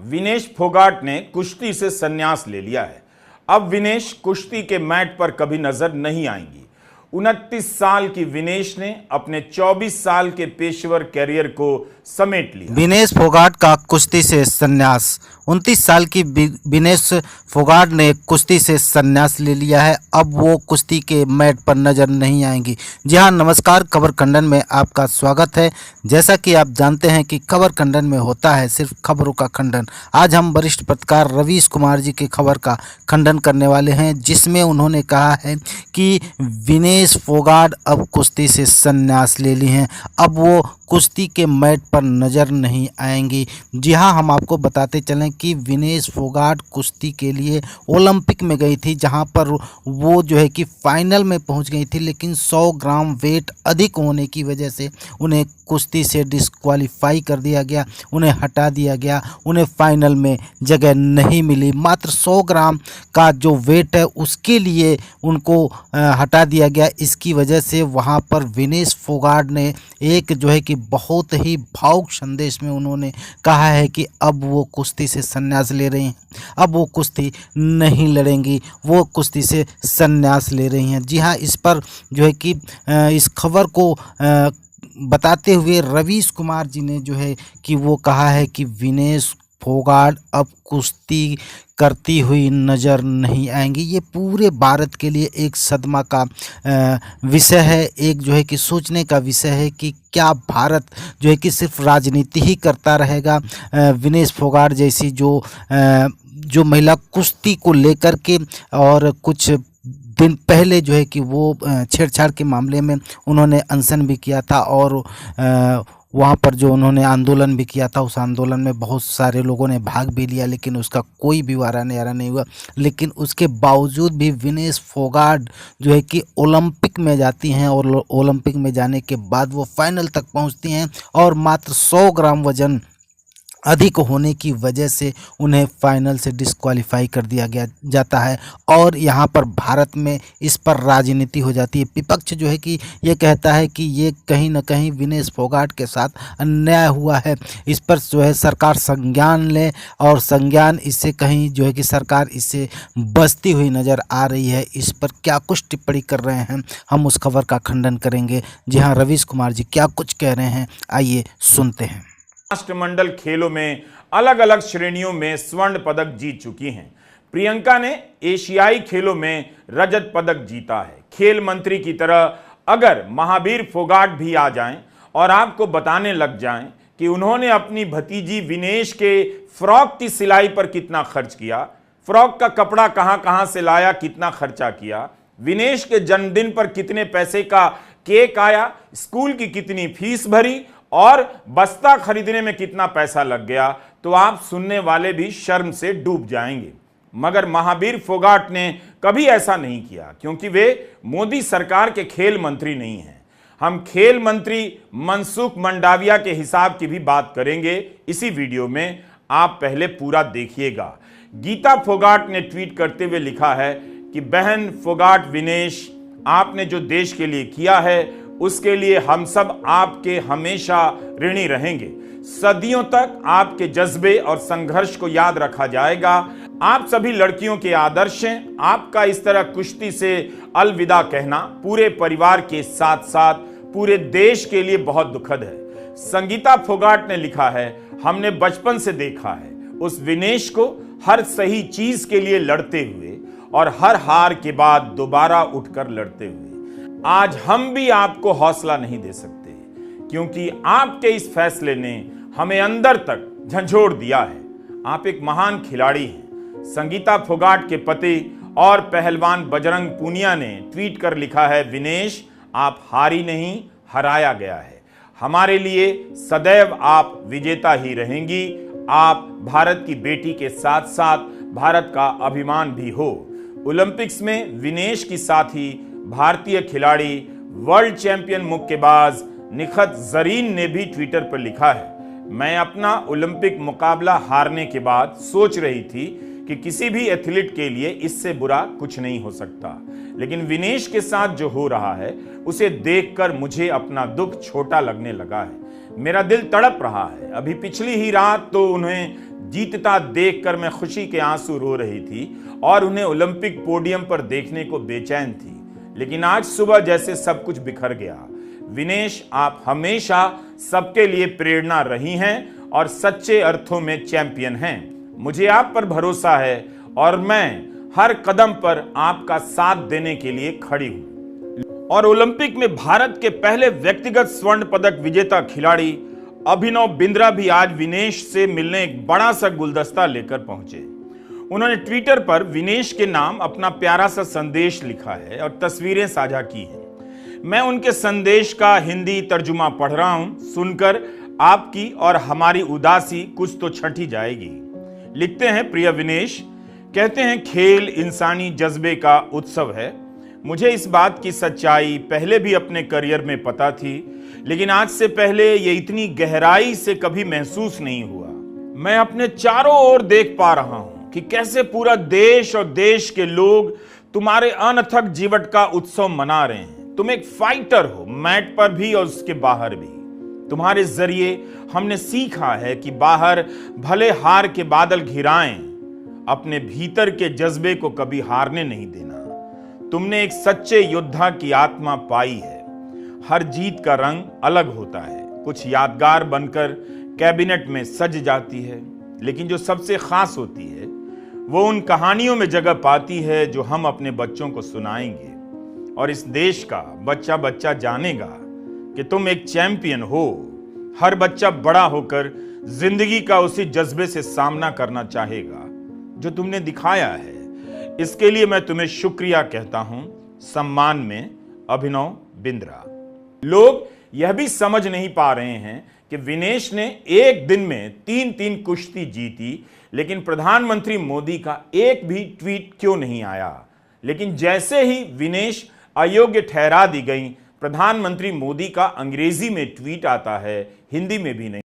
विनेश फोगाट ने कुश्ती से संन्यास ले लिया है। अब विनेश कुश्ती के मैट पर कभी नजर नहीं आएंगी। 29 साल की विनेश ने अपने 24 साल के पेशेवर कैरियर को समेट लिया। विनेश फोगाट का कुश्ती से संन्यास। 29 साल की विनेश फोगाट ने कुश्ती से संन्यास ले लिया है। अब वो कुश्ती के मैट पर नजर नहीं आएंगी। जी हाँ, नमस्कार। खबर खंडन में आपका स्वागत है। जैसा कि आप जानते हैं कि खबर खंडन में होता है सिर्फ खबरों का खंडन। आज हम वरिष्ठ पत्रकार रवीश कुमार जी की खबर का खंडन करने वाले हैं, जिसमें उन्होंने कहा है कि विनेश फोगाट अब कुश्ती से संन्यास ले ली हैं। अब वो कुश्ती के मैट पर नज़र नहीं आएंगी। जी हाँ, हम आपको बताते चलें कि विनेश फोगाट कुश्ती के लिए ओलंपिक में गई थी, जहां पर वो जो है कि फाइनल में पहुंच गई थी, लेकिन 100 ग्राम वेट अधिक होने की वजह से उन्हें कुश्ती से डिस्क्वालीफाई कर दिया गया, उन्हें हटा दिया गया, उन्हें फाइनल में जगह नहीं मिली। मात्र 100 ग्राम का जो वेट है उसके लिए उनको हटा दिया गया। इसकी वजह से वहां पर विनेश फोगाट ने एक जो है कि बहुत ही भावुक संदेश में उन्होंने कहा है कि अब वो कुश्ती से संन्यास ले रही हैं, अब वो कुश्ती नहीं लड़ेंगी, वो कुश्ती से संन्यास ले रही हैं। जी हाँ, इस पर जो है कि इस खबर को बताते हुए रवीश कुमार जी ने जो है कि वो कहा है कि विनेश फोगाट अब कुश्ती करती हुई नज़र नहीं आएंगी। ये पूरे भारत के लिए एक सदमा का विषय है, एक जो है कि सोचने का विषय है कि क्या भारत जो है कि सिर्फ राजनीति ही करता रहेगा। विनेश फोगाट जैसी जो महिला कुश्ती को लेकर के और कुछ दिन पहले जो है कि वो छेड़छाड़ के मामले में उन्होंने अनशन भी किया था और वहाँ पर जो उन्होंने आंदोलन भी किया था, उस आंदोलन में बहुत सारे लोगों ने भाग भी लिया, लेकिन उसका कोई भी वारा न्यारा नहीं हुआ। लेकिन उसके बावजूद भी विनेश फोगाट जो है कि ओलंपिक में जाती हैं और ओलंपिक में जाने के बाद वो फाइनल तक पहुँचती हैं और मात्र 100 ग्राम वजन अधिक होने की वजह से उन्हें फाइनल से डिस्क्वालीफाई कर दिया जाता है और यहाँ पर भारत में इस पर राजनीति हो जाती है। विपक्ष जो है कि ये कहता है कि ये कहीं ना कहीं विनेश फोगाट के साथ अन्याय हुआ है। इस पर जो है सरकार संज्ञान ले और संज्ञान इससे कहीं जो है कि सरकार इससे बचती हुई नज़र आ रही है। इस पर क्या कुछ टिप्पणी कर रहे हैं, हम उस खबर का खंडन करेंगे। जी हाँ, रवीश कुमार जी क्या कुछ कह रहे हैं, आइए सुनते हैं। राष्ट्रमंडल खेलों में अलग अलग श्रेणियों में स्वर्ण पदक जीत चुकी हैं। प्रियंका ने एशियाई खेलों में रजत पदक जीता है। खेल मंत्री की तरह अगर महावीर फोगाट भी आ जाएं और आपको बताने लग जाएं कि उन्होंने अपनी भतीजी विनेश के फ्रॉक की सिलाई पर कितना खर्च किया, फ्रॉक का कपड़ा कहां कहां से लाया, कितना खर्चा किया, विनेश के जन्मदिन पर कितने पैसे का केक आया, स्कूल की कितनी फीस भरी और बस्ता खरीदने में कितना पैसा लग गया, तो आप सुनने वाले भी शर्म से डूब जाएंगे। मगर महावीर फोगाट ने कभी ऐसा नहीं किया, क्योंकि वे मोदी सरकार के खेल मंत्री नहीं हैं। हम खेल मंत्री मनसुख मंडाविया के हिसाब की भी बात करेंगे इसी वीडियो में, आप पहले पूरा देखिएगा। गीता फोगाट ने ट्वीट करते हुए लिखा है कि बहन फोगाट विनेश, आपने जो देश के लिए किया है उसके लिए हम सब आपके हमेशा ऋणी रहेंगे। सदियों तक आपके जज्बे और संघर्ष को याद रखा जाएगा। आप सभी लड़कियों के आदर्श हैं। आपका इस तरह कुश्ती से अलविदा कहना पूरे परिवार के साथ साथ पूरे देश के लिए बहुत दुखद है। संगीता फोगाट ने लिखा है, हमने बचपन से देखा है उस विनेश को हर सही चीज के लिए लड़ते हुए और हर हार के बाद दोबारा उठकर लड़ते हुए। आज हम भी आपको हौसला नहीं दे सकते, क्योंकि आपके इस फैसले ने हमें अंदर तक झंझोड़ दिया है। आप एक महान खिलाड़ी हैं। संगीता फोगाट के पति और पहलवान बजरंग पूनिया ने ट्वीट कर लिखा है, विनेश आप हारी नहीं, हराया गया है। हमारे लिए सदैव आप विजेता ही रहेंगी। आप भारत की बेटी के साथ साथ भारत का अभिमान भी हो। ओलंपिक्स में विनेश की साथी भारतीय खिलाड़ी वर्ल्ड चैंपियन मुक्केबाज निखत जरीन ने भी ट्विटर पर लिखा है, मैं अपना ओलंपिक मुकाबला हारने के बाद सोच रही थी कि किसी भी एथलीट के लिए इससे बुरा कुछ नहीं हो सकता, लेकिन विनेश के साथ जो हो रहा है उसे देखकर मुझे अपना दुख छोटा लगने लगा है। मेरा दिल तड़प रहा है। अभी पिछली ही रात तो उन्हें जीतता देखकर मैं खुशी के आंसू रो रही थी और उन्हें ओलंपिक पोडियम पर देखने को बेचैन थी। लेकिन आज सुबह जैसे सब कुछ बिखर गया। विनेश, आप हमेशा सबके लिए प्रेरणा रही हैं और सच्चे अर्थों में चैंपियन हैं। मुझे आप पर भरोसा है और मैं हर कदम पर आपका साथ देने के लिए खड़ी हूं। और ओलंपिक में भारत के पहले व्यक्तिगत स्वर्ण पदक विजेता खिलाड़ी अभिनव बिंद्रा भी आज विनेश से मिलने एक बड़ा सा गुलदस्ता लेकर पहुंचे। उन्होंने ट्विटर पर विनेश के नाम अपना प्यारा सा संदेश लिखा है और तस्वीरें साझा की हैं। मैं उनके संदेश का हिंदी तर्जुमा पढ़ रहा हूं। सुनकर आपकी और हमारी उदासी कुछ तो छंटी जाएगी। लिखते हैं, प्रिय विनेश, कहते हैं खेल इंसानी जज्बे का उत्सव है। मुझे इस बात की सच्चाई पहले भी अपने करियर में पता थी, लेकिन आज से पहले ये इतनी गहराई से कभी महसूस नहीं हुआ। मैं अपने चारों ओर देख पा रहा हूं कि कैसे पूरा देश और देश के लोग तुम्हारे अनथक जीवन का उत्सव मना रहे हैं। तुम एक फाइटर हो, मैट पर भी और उसके बाहर भी। तुम्हारे जरिए हमने सीखा है कि बाहर भले हार के बादल घिराएं, अपने भीतर के जज्बे को कभी हारने नहीं देना। तुमने एक सच्चे योद्धा की आत्मा पाई है। हर जीत का रंग अलग होता है, कुछ यादगार बनकर कैबिनेट में सज जाती है, लेकिन जो सबसे खास होती है वो उन कहानियों में जगह पाती है जो हम अपने बच्चों को सुनाएंगे। और इस देश का बच्चा बच्चा जानेगा कि तुम एक चैंपियन हो। हर बच्चा बड़ा होकर जिंदगी का उसी जज्बे से सामना करना चाहेगा जो तुमने दिखाया है। इसके लिए मैं तुम्हें शुक्रिया कहता हूं। सम्मान में, अभिनव बिंद्रा। लोग यह भी समझ नहीं पा रहे हैं कि विनेश ने एक दिन में 3-3 कुश्ती जीती, लेकिन प्रधानमंत्री मोदी का एक भी ट्वीट क्यों नहीं आया। लेकिन जैसे ही विनेश अयोग्य ठहरा दी गई, प्रधानमंत्री मोदी का अंग्रेजी में ट्वीट आता है, हिंदी में भी नहीं।